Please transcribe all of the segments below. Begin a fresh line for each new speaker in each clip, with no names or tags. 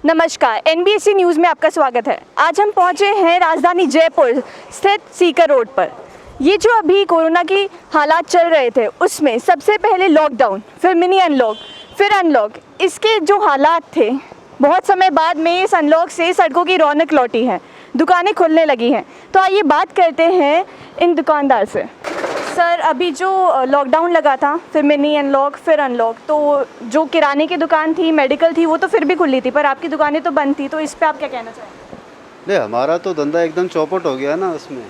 नमस्कार, NBC news में आपका स्वागत है। आज हम पहुंचे हैं राजधानी जयपुर स्थित सीकर रोड पर। ये जो अभी कोरोना की हालात चल रहे थे उसमें सबसे पहले लॉकडाउन, फिर मिनी अनलॉक, फिर अनलॉक, इसके जो हालात थे बहुत समय बाद में इस अनलॉक से सड़कों की रौनक लौटी है, दुकानें खुलने लगी हैं। तो आइए बात करते हैं इन दुकानदार से। सर, अभी जो लॉकडाउन लगा था, फिर मिनी अनलॉक, फिर अनलॉक, तो जो किराने की दुकान थी, मेडिकल थी, वो तो फिर भी खुली थी, पर आपकी दुकानें तो बंद थी, तो इस पे आप क्या कहना चाहेंगे?
नहीं, हमारा तो धंधा एकदम चौपट हो गया ना उसमें।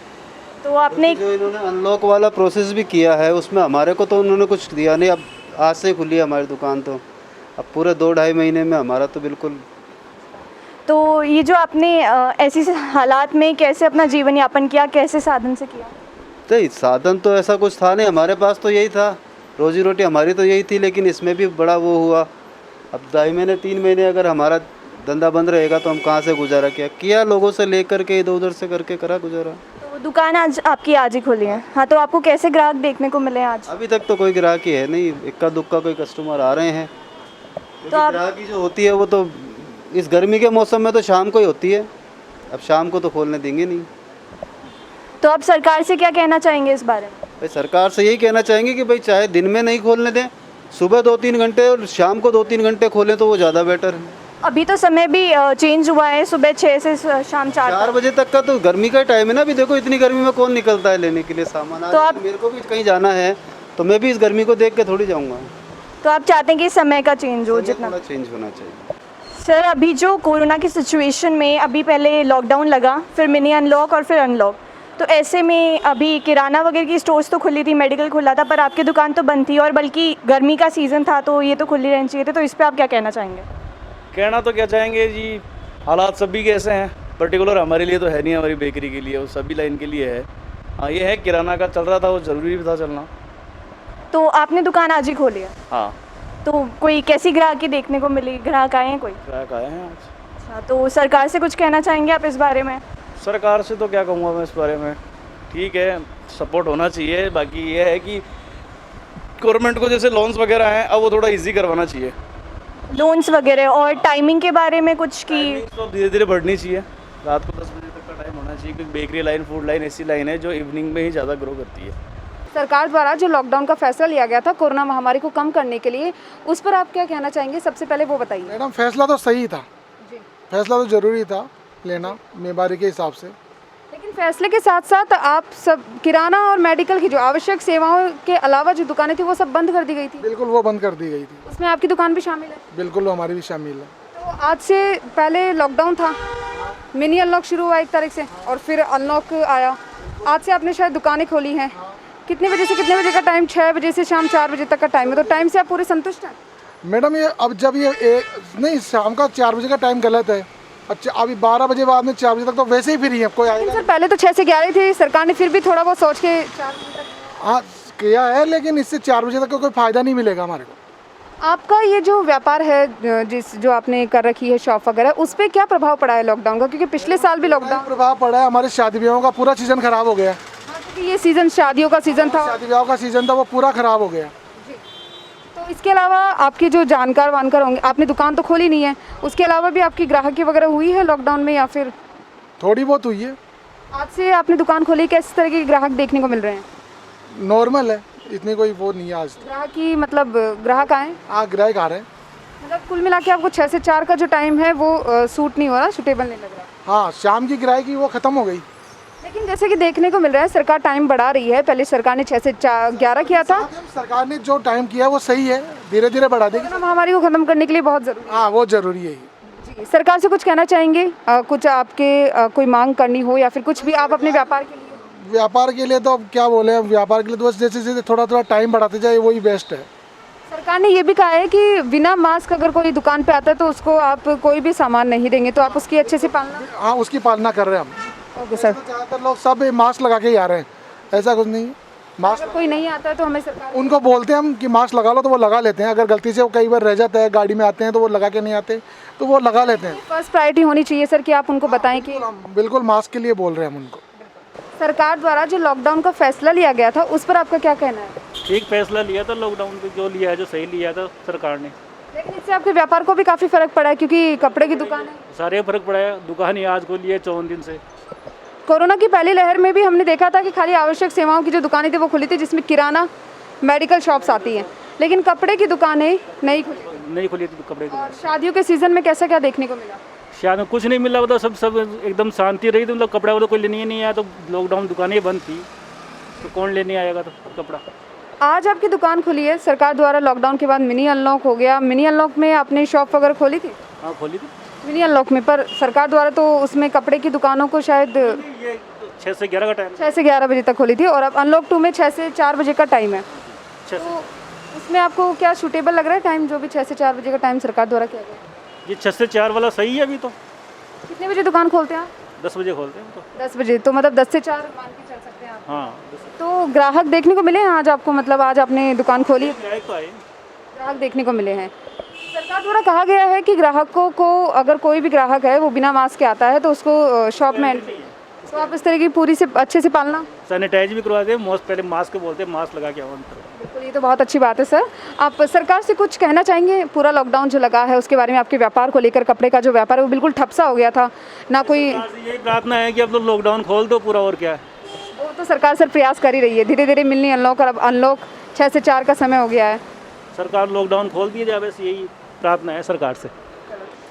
तो आपने
जो इन्होंने अनलॉक वाला प्रोसेस भी किया है उसमें हमारे को तो उन्होंने कुछ दिया नहीं। अब आज से खुली है हमारी दुकान, तो अब पूरे 2-2.5 महीने में हमारा तो बिल्कुल।
तो ये जो आपने ऐसी हालात में कैसे अपना जीवन यापन किया, कैसे साधन से किया?
नहीं, साधन तो ऐसा कुछ था नहीं, हमारे पास तो यही था, रोजी रोटी हमारी तो यही थी। लेकिन इसमें भी बड़ा वो हुआ। अब 2.5 महीने 3 महीने अगर हमारा धंधा बंद रहेगा तो हम कहाँ से गुजारा किया लोगों से लेकर के इधर उधर से करके करा गुजारा।
तो दुकान आज ही खुली है। हाँ, तो आपको कैसे ग्राहक देखने को मिले आज?
अभी तक तो कोई ग्राहक ही है नहीं, इक्का दुक्का कोई कस्टमर आ रहे हैं।
तो आप
ग्राहक की जो होती है वो तो इस गर्मी के मौसम में तो शाम को ही होती है। अब शाम को तो खोलने देंगे नहीं।
तो आप सरकार से क्या कहना चाहेंगे इस बारे में?
भाई सरकार से यही कहना चाहेंगे कि भाई चाहे दिन में नहीं खोलने दें, सुबह 2-3 घंटे और शाम को 2-3 घंटे खोलें तो वो ज़्यादा बेटर है।
अभी तो समय भी चेंज हुआ है, सुबह 6 से शाम 4
4 बजे तक का तो गर्मी का टाइम है ना। अभी देखो इतनी गर्मी में कौन निकलता है लेने के लिए सामान।
तो आप
मेरे को भी कहीं जाना है तो मैं भी इस गर्मी को देख के थोड़ी जाऊँगा।
तो आप चाहते हैं कि समय का चेंज हो जितना?
थोड़ा चेंज होना चाहिए।
सर, अभी जो कोरोना की सिचुएशन में अभी पहले लॉकडाउन लगा, फिर मिनी अनलॉक और फिर अनलॉक, तो ऐसे में अभी किराना वगैरह की स्टोर्स तो खुली थी, मेडिकल खुला था, पर आपकी दुकान तो बंद थी और बल्कि गर्मी का सीज़न था तो ये तो खुली रहनी चाहिए थी। तो इस पर आप क्या कहना चाहेंगे?
कहना तो क्या चाहेंगे जी, हालात सभी के ऐसे हैं, पर्टिकुलर हमारे लिए तो है नहीं, हमारी बेकरी के लिए, वो सभी लाइन के लिए है। हाँ, ये है किराना का चल रहा था, वो ज़रूरी भी था चलना।
तो आपने दुकान आज ही खोली है,
हाँ,
तो कोई कैसी ग्राहकी देखने को मिली? ग्राहक आए हैं कोई?
ग्राहक आए हैं आज।
अच्छा, तो सरकार से कुछ कहना चाहेंगे आप इस बारे में?
सरकार से तो क्या कहूँगा मैं इस बारे में, ठीक है, सपोर्ट होना चाहिए। बाकी ये है कि गवर्नमेंट को जैसे लोन्स वगैरह हैं, अब वो थोड़ा इजी करवाना चाहिए।
लोन्स वगैरह और टाइमिंग के बारे में कुछ की?
तो धीरे धीरे बढ़नी चाहिए। रात को 10 बजे तक का टाइम होना चाहिए, क्योंकि बेकरी लाइन, फूड लाइन ऐसी लाइन है जो इवनिंग में ही ज़्यादा ग्रो करती है।
सरकार द्वारा जो लॉकडाउन का फैसला लिया गया था कोरोना महामारी को कम करने के लिए, उस पर आप क्या कहना चाहेंगे? सबसे पहले वो बताइए।
मैडम, फैसला तो सही था
जी।
फैसला तो ज़रूरी था लेना बीमारी के हिसाब से।
लेकिन फैसले के साथ साथ आप सब किराना और मेडिकल की जो आवश्यक सेवाओं के अलावा जो दुकानें थी वो सब बंद कर दी गई थी।
बिल्कुल वो बंद कर दी गई थी।
उसमें आपकी दुकान भी शामिल है?
बिल्कुल वो हमारी भी शामिल है।
तो आज से पहले लॉकडाउन था, मिनी अनलॉक शुरू हुआ 1 तारीख से और फिर अनलॉक आया। आज से आपने शायद दुकानें खोली हैं। कितने बजे से कितने बजे का टाइम? 6 बजे से शाम 4 बजे तक का टाइम है। तो टाइम से आप पूरे संतुष्ट हैं?
मैडम, ये अब जब नहीं, शाम का 4 बजे का टाइम गलत है। अच्छा, अभी 12 बजे बाद में 4 बजे तक तो वैसे ही फ्री है, कोई आएगा।
सर, पहले तो 6 से 11 थी, सरकार ने फिर भी थोड़ा बहुत सोच के 4 बजे तक।
हाँ किया है, लेकिन इससे 4 बजे तक का कोई फ़ायदा नहीं मिलेगा हमारे को।
आपका ये जो व्यापार है, जो आपने कर रखी है शॉप वगैरह, उस पर क्या प्रभाव पड़ा है लॉकडाउन का? क्योंकि पिछले साल भी लॉकडाउन
प्रभाव पड़ा है। हमारे शादी ब्याहों का पूरा सीज़न खराब हो गया।
क्योंकि ये सीज़न शादियों का सीज़न था।
शादी ब्याहों का सीज़न था, वो पूरा खराब हो गया।
तो इसके अलावा आपके जो जानकार वानकार होंगे, आपने दुकान तो खोली नहीं है, उसके अलावा भी आपकी ग्राहकी वगैरह हुई है लॉकडाउन में या फिर?
थोड़ी बहुत हुई है।
आज से आपने दुकान खोली, किस तरह के ग्राहक देखने को मिल रहे हैं?
नॉर्मल है, इतनी कोई वो नहीं है आज।
ग्राहकी मतलब ग्राहक आए?
हाँ, ग्राहक आ रहे हैं।
मतलब कुल मिला के आपको 6 से 4 का जो टाइम है वो सूट नहीं हो रहा, सूटेबल नहीं लग रहा?
हाँ, शाम की ग्राहकी वो ख़त्म हो गई।
लेकिन जैसे कि देखने को मिल रहा है सरकार टाइम बढ़ा रही है। पहले सरकार ने 6 से 11 किया था।
सरकार ने जो टाइम किया वो सही है, धीरे धीरे बढ़ा देगी।
कोरोना महामारी को खत्म करने के लिए बहुत जरूरी
हाँ, वो जरूरी है।
जी, सरकार से कुछ कहना चाहेंगे? कुछ आपके कोई मांग करनी हो या फिर कुछ भी आप अपने व्यापार के लिए?
व्यापार के लिए तो अब क्या बोले, व्यापार के लिए तो बस जैसे जैसे थोड़ा थोड़ा टाइम बढ़ाते जाए वही बेस्ट है।
सरकार ने ये भी कहा है कि बिना मास्क अगर कोई दुकान पे आता है तो उसको आप कोई भी सामान नहीं देंगे, तो आप उसकी अच्छे से पालना?
हाँ, उसकी पालना कर रहे हैं हम।
Okay sir.
ज़्यादातर लोग सब मास्क लगा के ही आ रहे हैं, ऐसा कुछ नहीं। मास्क
अगर कोई नहीं आता है तो हमें सरकार
उनको बोलते हैं हम कि मास्क लगा लो, तो वो लगा लेते हैं। अगर गलती से वो कई बार रह जाता है, गाड़ी में आते हैं तो वो लगा के नहीं आते, तो वो लगा लेते हैं।
फर्स्ट प्रायोरिटी होनी चाहिए सर कि आप उनको बताएं कि
बिल्कुल मास्क के लिए बोल रहे हैं हम उनको।
सरकार द्वारा जो लॉकडाउन का फैसला लिया गया था उस पर आपका क्या कहना है?
ठीक फैसला लिया था लॉकडाउन पे, जो लिया है, जो सही लिया था सरकार ने।
लेकिन इससे आपके व्यापार को भी काफ़ी फर्क पड़ा है क्योंकि कपड़े की दुकान है।
सारे फर्क पड़ा है, दुकान ही आज खोली है 54 दिन से।
कोरोना की पहली लहर में भी हमने देखा था कि खाली आवश्यक सेवाओं की जो दुकानें थी वो खुली थी, जिसमें किराना, मेडिकल शॉप्स आती हैं, लेकिन कपड़े की दुकानें नहीं खुली।
नहीं खोली थी कपड़े की।
और शादियों के सीज़न में कैसा क्या देखने को मिला?
शायद कुछ नहीं मिला, मतलब सब एकदम शांति रही थी, मतलब कपड़ा वाला कोई लेने ही नहीं आया, तो लॉकडाउन दुकानें बंद थी तो कौन लेने आएगा तो कपड़ा।
आज आपकी दुकान खुली है, सरकार द्वारा लॉकडाउन के बाद मिनी अनलॉक हो गया। मिनी अनलॉक में आपने शॉप वगैरह खोली थी?
हाँ खोली थी।
मिनी अनलॉक में, पर सरकार द्वारा तो उसमें कपड़े की दुकानों को शायद
ये 6 से 11 का टाइम।
6 से 11 बजे तक खोली थी और अब अनलॉक 2 में 6 से 4 बजे का टाइम है।
6
तो उसमें आपको क्या सूटेबल लग रहा है टाइम, जो भी 6 से 4 बजे का टाइम सरकार द्वारा किया गया है?
ये 6 से 4 वाला सही है। अभी तो
कितने बजे दुकान खोलते हैं आप?
10 बजे खोलते हैं तो।
10 बजे, तो मतलब 10 से 4 मान के चल सकते हैं आप।
हाँ
तो ग्राहक देखने को मिले हैं आज आपको, मतलब आज आपने दुकान खोली है,
ग्राहक तो आए।
ग्राहक देखने को मिले हैं। सरकार द्वारा कहा गया है कि ग्राहकों को, अगर कोई भी ग्राहक है वो बिना मास्क के आता है तो उसको शॉप में एंट्री, तो आप इस तरह की पूरी से अच्छे से पालना।
सैनिटाइज भी करवाते हैं, पहले मास्क बोलते हैं, मास्क लगा के आओ अंदर।
बिल्कुल, ये तो बहुत अच्छी बात है सर। आप सरकार से कुछ कहना चाहेंगे? पूरा लॉकडाउन जो लगा है उसके बारे में, आपके व्यापार को लेकर, कपड़े का जो व्यापार है वो बिल्कुल ठप सा हो गया था ना, कोई
सरकार से यही प्रार्थना है कि अब तो लॉकडाउन खोल दो पूरा, और क्या है।
वो तो सरकार सर प्रयास कर ही रही है, धीरे धीरे मिलनी अनलॉक, और अब अनलॉक 6 से 4 का समय हो गया है।
सरकार लॉकडाउन खोल दिया जाए, बस यही प्रार्थना है सरकार से।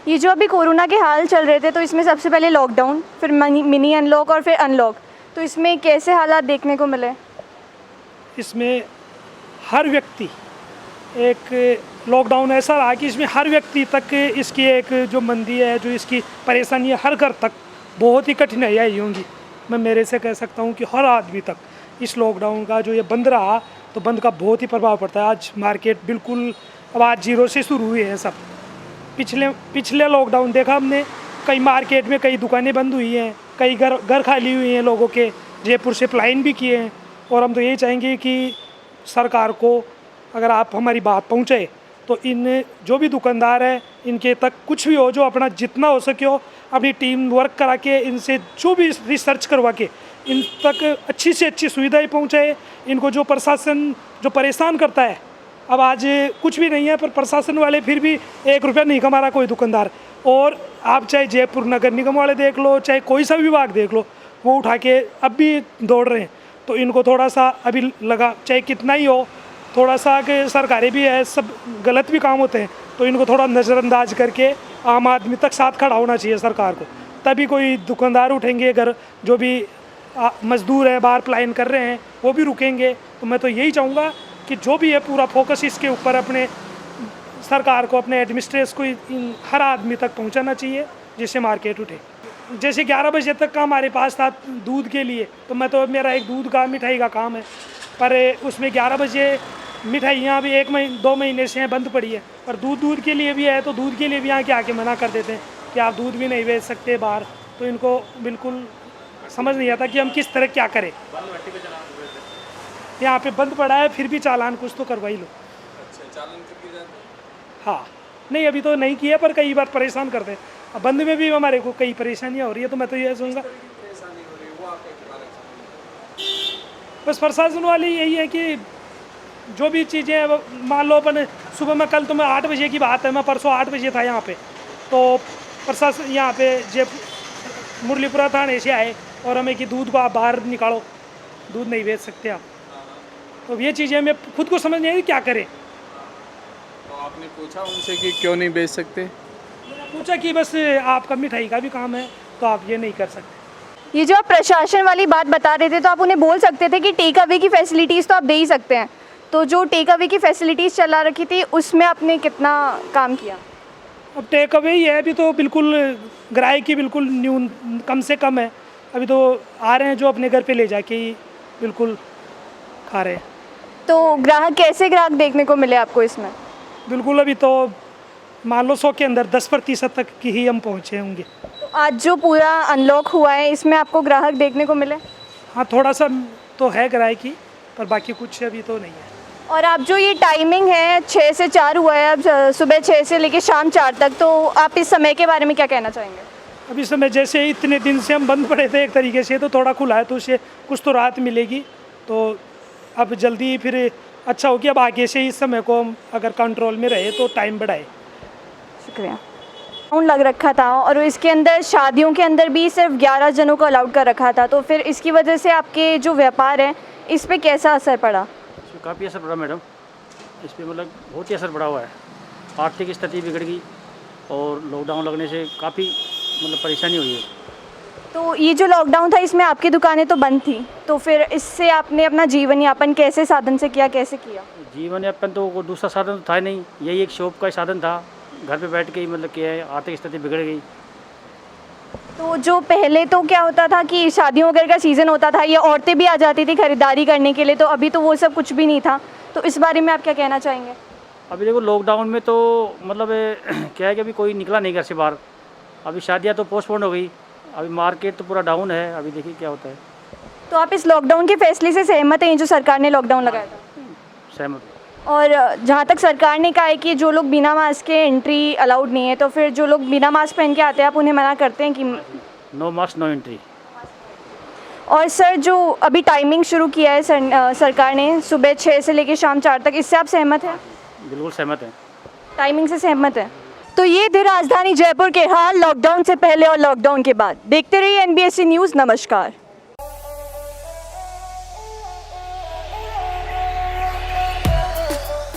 ये जो अभी कोरोना के हाल चल रहे थे, तो इसमें सबसे पहले लॉकडाउन, फिर मिनी अनलॉक और फिर अनलॉक, तो इसमें कैसे हालात देखने को मिले?
इसमें हर व्यक्ति, एक लॉकडाउन ऐसा रहा कि इसमें हर व्यक्ति तक इसकी एक जो मंदी है, जो इसकी परेशानी है, हर घर तक बहुत ही कठिनाइयाँ आई होंगी। मैं मेरे से कह सकता हूँ कि हर आदमी तक इस लॉकडाउन का जो ये बंद रहा, तो बंद का बहुत ही प्रभाव पड़ता है। आज मार्केट बिल्कुल, अब आज जीरो से शुरू हुए हैं सब। पिछले लॉकडाउन देखा हमने, कई मार्केट में कई दुकानें बंद हुई हैं, कई घर खाली हुए हैं लोगों के, जयपुर से पलायन भी किए हैं। और हम तो यही चाहेंगे कि सरकार को अगर आप हमारी बात पहुँचे तो इन जो भी दुकानदार हैं इनके तक कुछ भी हो, जो अपना जितना हो सके हो, अपनी टीम वर्क करा के, इनसे जो भी रिसर्च करवा के इन तक अच्छी से अच्छी सुविधाएं पहुँचाए। इनको जो प्रशासन जो परेशान करता है, अब आज कुछ भी नहीं है पर प्रशासन वाले फिर भी 1 रुपया नहीं कमा रहा कोई दुकानदार। और आप चाहे जयपुर नगर निगम वाले देख लो, चाहे कोई सा विभाग देख लो, वो उठा के अब भी दौड़ रहे हैं। तो इनको थोड़ा सा अभी लगा, चाहे कितना ही हो, थोड़ा सा कि सरकारें भी है, सब गलत भी काम होते हैं, तो इनको थोड़ा नज़रअंदाज करके आम आदमी तक साथ खड़ा होना चाहिए सरकार को, तभी कोई दुकानदार उठेंगे। अगर जो भी मजदूर हैं बाहर पलायन कर रहे हैं वो भी रुकेंगे। तो मैं तो यही चाहूँगा कि जो भी है पूरा फोकस इसके ऊपर अपने सरकार को, अपने एडमिनिस्ट्रेशन को हर आदमी तक पहुंचाना चाहिए, जिससे मार्केट उठे। जैसे 11 बजे तक का हमारे पास था दूध के लिए, तो मैं तो, मेरा एक दूध का मिठाई का काम है, पर उसमें 11 बजे मिठाइयाँ भी 2 महीने से हैं बंद पड़ी है। और दूध के लिए भी है, तो दूध के लिए भी यहाँ के आके मना कर देते हैं कि आप दूध भी नहीं बेच सकते बाहर। तो इनको बिल्कुल समझ नहीं आता कि हम किस तरह क्या करें। यहाँ पे बंद पड़ा है, फिर भी चालान कुछ तो करवा ही लो।
अच्छा, चालान करके जाते हैं?
हाँ, नहीं अभी तो नहीं किया, पर कई बार परेशान करते हैं। अब बंद में भी हमारे को कई परेशानियाँ हो रही है, तो मैं तो ये सोचूंगा
परेशानी हो रही है वो आपका क्या लगता
बस प्रशासन वाली यही है कि जो भी चीज़ें, मान लो अपन सुबह में, कल तो मैं 8 बजे की बात है, मैं परसों 8 बजे था यहाँ पे, तो प्रशासन यहाँ पे जयपुर मुरलीपुरा थाने से आए और हमें कि दूध को आप बाहर निकालो, दूध नहीं बेच सकते आप। तो ये चीज़ें हमें खुद को समझ नहीं आई क्या करें।
तो आपने पूछा उनसे कि क्यों नहीं बेच सकते?
पूछा कि बस आपका मिठाई का भी काम है, तो आप ये नहीं कर सकते।
ये जो आप प्रशासन वाली बात बता रहे थे, तो आप उन्हें बोल सकते थे कि टेक अवे की फैसिलिटीज़ तो आप दे ही सकते हैं, तो जो टेक अवे की फैसिलिटीज़ चला रखी थी उसमें आपने कितना काम किया?
अब टेक अवे ही है, अभी तो बिल्कुल ग्राहक की बिल्कुल कम से कम है। अभी तो आ रहे हैं जो अपने घर पे ले जाके ही बिल्कुल खा रहे हैं।
तो ग्राहक, कैसे ग्राहक देखने को मिले आपको इसमें?
बिल्कुल, अभी तो मान लो 100 के अंदर 10% तक की ही हम पहुँचे होंगे।
तो आज जो पूरा अनलॉक हुआ है, इसमें आपको ग्राहक देखने को मिले?
हाँ, थोड़ा सा तो है ग्राहक की, पर बाकी कुछ अभी तो नहीं है।
और आप जो ये टाइमिंग है 6 से 4 हुआ है, अब सुबह 6 से लेकर शाम 4 तक, तो आप इस समय के बारे में क्या कहना चाहेंगे?
अभी समय जैसे इतने दिन से हम बंद पड़े थे एक तरीके से, तो थोड़ा खुला है, तो उससे कुछ तो राहत मिलेगी। तो अब जल्दी फिर अच्छा हो कि अब आगे से इस समय को हम अगर कंट्रोल में रहे तो टाइम बढ़ाए।
शुक्रिया। लॉकडाउन लग रखा था और इसके अंदर शादियों के अंदर भी सिर्फ 11 जनों को अलाउड कर रखा था, तो फिर इसकी वजह से आपके जो व्यापार है इस पे कैसा असर पड़ा?
इसमें काफ़ी असर पड़ा मैडम, इस पर मतलब बहुत ही असर पड़ा हुआ है। आर्थिक स्थिति बिगड़ गई और लॉकडाउन लगने से काफ़ी मतलब परेशानी हुई है।
तो ये जो लॉकडाउन था इसमें आपकी दुकानें तो बंद थी, तो फिर इससे आपने अपना जीवन यापन कैसे साधन से किया, कैसे किया?
जीवन यापन तो कोई दूसरा साधन तो था ही नहीं, यही एक शॉप का ही साधन था। घर पे बैठ के ही मतलब किया है, आर्थिक स्थिति बिगड़ गई।
तो जो पहले तो क्या होता था कि शादियों वगैरह का सीज़न होता था, ये औरतें भी आ जाती थी खरीदारी करने के लिए, तो अभी तो वो सब कुछ भी नहीं था, तो इस बारे में आप क्या कहना चाहेंगे?
अभी देखो लॉकडाउन में तो मतलब क्या है कि अभी कोई निकला नहीं घर से बाहर, अभी शादियाँ तो पोस्टपोन हो गई, अभी मार्केट तो पूरा डाउन है, अभी देखिए क्या होता है।
तो आप इस लॉकडाउन के फैसले से सहमत हैं, जो सरकार ने लॉकडाउन लगाया था?
सहमत।
और जहाँ तक सरकार ने कहा है कि जो लोग बिना मास्क के एंट्री अलाउड नहीं है, तो फिर जो लोग बिना मास्क पहन के आते हैं आप उन्हें मना करते हैं कि
नो मास्क नो एंट्री।
और सर जो अभी टाइमिंग शुरू किया है सरकार ने सुबह 6 से लेकर शाम 4 तक, इससे आप सहमत हैं?
बिल्कुल सहमत है।
टाइमिंग से सहमत है। तो ये थे राजधानी जयपुर के हाल लॉकडाउन से पहले और लॉकडाउन के बाद। देखते रहिए NBSC न्यूज़। नमस्कार।